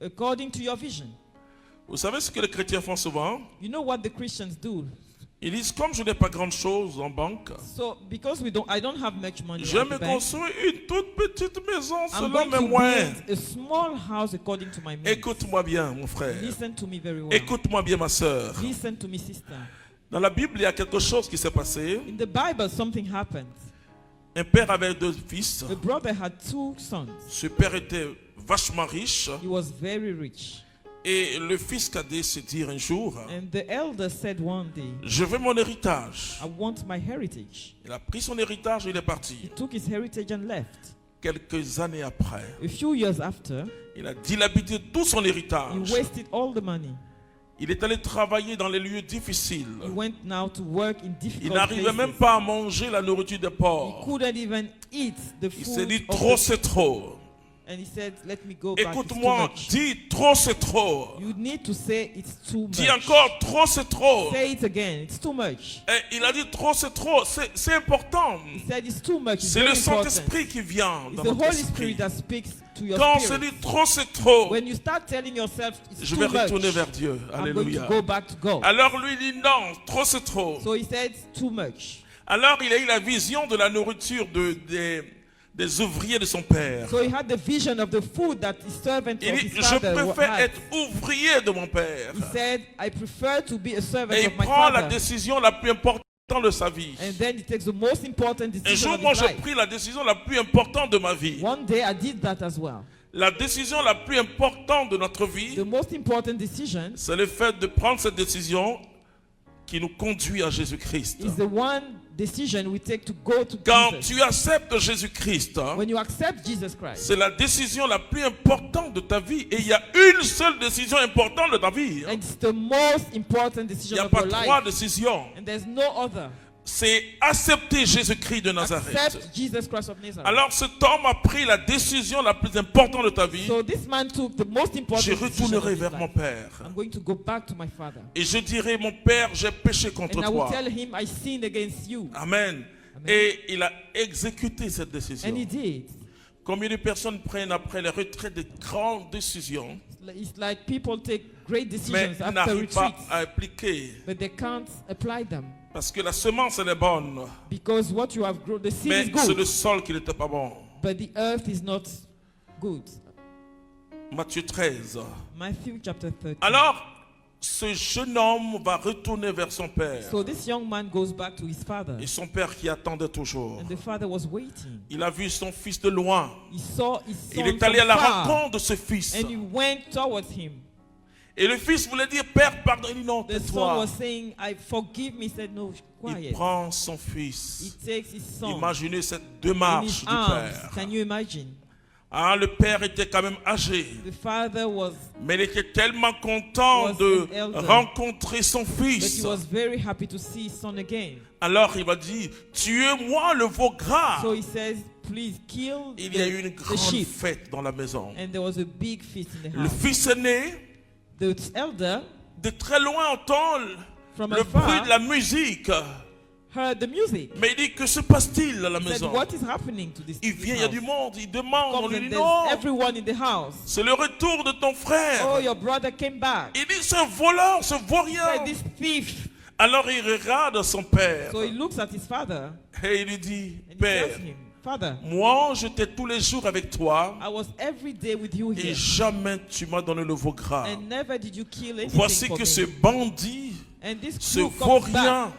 according to your vision. Vous savez ce que les chrétiens font souvent? You know what the Christians do? Ils disent, comme je n'ai pas grand chose en banque, So because I don't have much money je at me the bank, construis une toute petite maison I'm selon going mes to moyens. build a small house according to my means. Écoute-moi bien, mon frère. Listen to me very well. Écoute-moi bien, ma sœur. Listen to me, sister. Dans la Bible, il y a quelque chose qui s'est passé. In the Bible, something happened. Un père avait 2 fils. A brother had 2 sons. Ce père était vachement riche. He was very rich. Et le fils cadet s'est dit un jour, And the elder said one day, je veux mon héritage. I want my heritage. Il a pris son héritage et il est He parti. took his heritage and left. Quelques années après, A few years after, il a dilapidé tout son he héritage. wasted all the money. Il est allé travailler dans les lieux difficiles. He went now to work in Il difficult n'arrivait même places. pas à manger la nourriture des He porcs. couldn't even eat the Il s'est food. dit, of trop the- c'est trop. And he said, let me go back. It's too Écoute-moi, much. dis trop c'est trop. You need to say it's too much. Dis encore trop c'est trop. Say it again. It's too much. Et il a dit trop c'est trop. C'est important. He said it's too much. It's C'est le very important. Saint-Esprit qui vient It's dans the notre Holy esprit. Spirit that speaks to your Quand on se spirit. dit trop c'est trop, When you start telling yourself it's je too vais much, retourner vers Dieu. I'm going Alléluia. to go back to God. Alors lui il dit non, trop c'est trop. So he said too much. Alors il a eu la vision de la nourriture des ouvriers de son père. So he had the vision of the food that his servant Il of dit, his je father préfère had. être ouvrier de mon père. He said, I prefer to be a servant Et il of my prend la father. décision la plus importante de sa vie. And then he takes the most important Un decision jour, of moi, his j'ai life. pris la décision la plus importante de ma vie. One day I did that as well. La décision la plus importante de notre vie, The most important decision c'est le fait de prendre cette décision qui nous conduit à Jésus-Christ. is the one decision we take to go to Quand Jesus. tu acceptes Jésus-Christ, When you accept Jesus Christ, c'est la décision la plus importante de ta vie. Et il y a une seule décision importante de ta vie. and it's the most important Il decision n'y a of pas your 3 life. décisions. And there's no other. C'est accepter Jésus-Christ de Nazareth. Accept Jesus Christ of Nazareth. Alors cet homme a pris la décision la plus importante de ta vie. So this man took the most important Je decision of retournerai his vers mon life. père. I'm going to go back to my father. Et je dirai, mon père, j'ai péché contre And I will toi. tell him, I sinned against you. Amen. Amen. Et il a exécuté cette décision. And he did. Combien de personnes prennent après les retraites de grandes décisions, It's like people take great mais decisions after n'arrivent pas retreats, à appliquer? but they can't apply them. Parce que la semence, elle est bonne, Because what you have grown, the seed mais is c'est le good, sol qui n'était pas bon. but the earth is not good. Matthieu 13. Matthew chapter 13. Alors, ce jeune homme va retourner vers son père. So this young man goes back to his father, Et son père qui attendait toujours. and the father was waiting. Il a vu son fils de loin. He saw his Il son est allé à from la far, rencontre de ce fils. and he went towards him. Et le fils voulait dire, Père, pardon. Il dit non, The son tais-toi. was saying, I forgive me. He said, no, Il quiet. prend son He fils. takes his son Imaginez cette in démarche his du arms. père. Can you imagine? Ah, le père était quand même âgé. The father was, Mais il était tellement content Was de an elder. rencontrer son but he fils. was very happy to see his son again. Alors il va dire, tuez-moi le veau gras. So he says, please kill Il y a eu une the grande sheep. fête dans la maison. And there was a big feast in the Le house. fils aîné, The elder, de très loin, entend from le afar, bruit de la musique. heard the music. Mais il dit, que se passe-t-il à la He said, maison? what is happening to this Il this vient, il y a house? du monde, il demande, on Comes lui and dit there's non. everyone in the house. C'est le retour de ton frère. Oh, your brother came back. Il dit, c'est un voleur, ce He vaurien. said, this thief. Alors il regarde son père So he looks at his father et il lui dit, and he Père, tells him, Father, moi j'étais tous les jours avec toi I was every day with you et here, jamais tu m'as donné le veau gras. and never did you kill anything Voici for que me. ce bandit, And this ce crew comes back, vaurien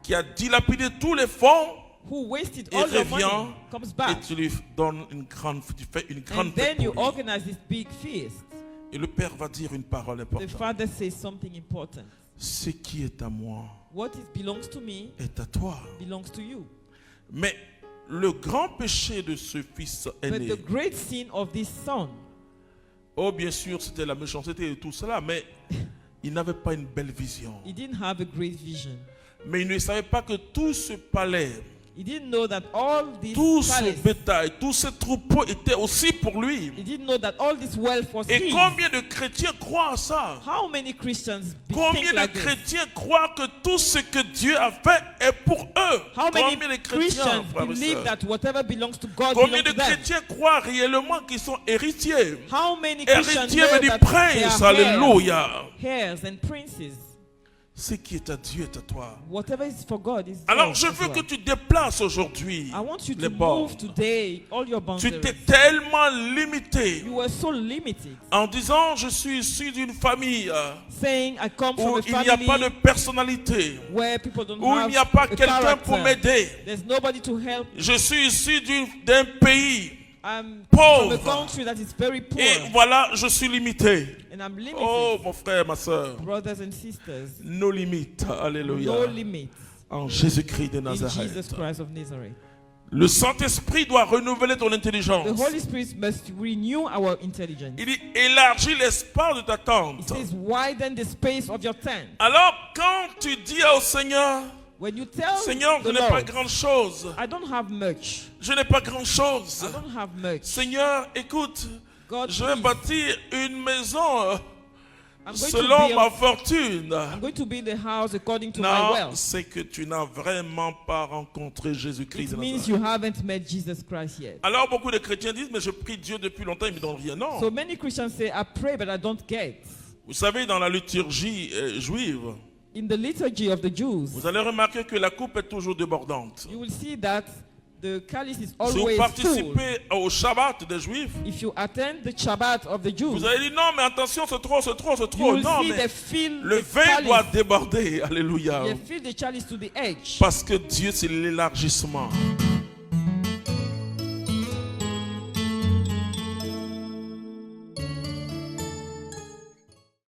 qui a dilapidé tous les fonds, who wasted il all your revient money, comes et back. tu lui donnes une grande, tu fais une grande And then fête you pour lui. organize this big feast. Et le père va dire une parole The importante. father says something important. Ce qui est à moi What belongs to me est à toi. belongs to you. Mais le grand péché de ce fils But aîné, the great sin of this son, oh bien sûr c'était la méchanceté et tout cela, mais il n'avait pas une belle vision. he didn't have a great vision. Mais il ne savait pas que tout ce palais He didn't know that all this tout ce palace, bétail, tous ces troupeaux étaient aussi pour lui. he didn't know that all this wealth was Et his. combien de chrétiens croient à ça? How many Christians Combien think de like this? chrétiens croient que tout ce que Dieu a fait est pour eux? How many Combien de chrétiens, Christians frères et believe sœurs? that whatever belongs to God Combien belongs de to them? chrétiens croient réellement qu'ils sont héritiers? How many Christians Héritiers know veut dire that they prince, are alléluia. heirs and princes? Ce qui est à Dieu est à toi. Whatever is for God is Alors yours je as veux well. que tu déplaces aujourd'hui I want you les to bords. move today all your Tu boundaries. t'es tellement limité You were so limited, en disant je suis issu d'une famille saying I come from où a il n'y a pas de family personnalité, where people don't où il have n'y a pas a quelqu'un pour character. m'aider. There's nobody to help. Je suis issu d'un pays I'm pauvre. from a country that is very poor, Et voilà, je suis limité. and I'm limited. Oh mon frère, ma soeur, Brothers and sisters, nos limites, alléluia, no limits en Jésus-Christ de in Nazareth. Jesus Christ of Nazareth. Le Saint-Esprit doit renouveler ton intelligence. The Holy Spirit must renew our intelligence. Il dit élargis l'espace de ta It tente. says, widen the space of your tent. Alors quand tu dis au Seigneur, When you tell Seigneur, je the n'ai pas Lord, grand chose. I don't have much. Je n'ai pas grand chose. I don't have much. Seigneur, écoute, God, je vais please, bâtir une maison I'm going selon to ma build, fortune. I'm going to build a house according to my Non, wealth. c'est que tu n'as vraiment pas rencontré Jésus-Christ It de means Nazareth. you haven't met Jesus Christ yet. Alors beaucoup de chrétiens disent, mais je prie Dieu depuis longtemps, il me donne rien. Non. So many Christians say, I pray, but I don't get. Vous savez, dans la liturgie juive, In the liturgy of the Jews, vous allez remarquer que la coupe est toujours débordante. you will see that the chalice is Si vous always full. participez au Shabbat des Juifs, If you attend the Shabbat of the Jews, vous allez dire, non, mais attention, c'est trop, c'est trop, c'est you trop. will Non, see mais they fill le the vin doit chalice. déborder. Alléluia. They fill the chalice to the edge. Parce que Dieu, c'est l'élargissement.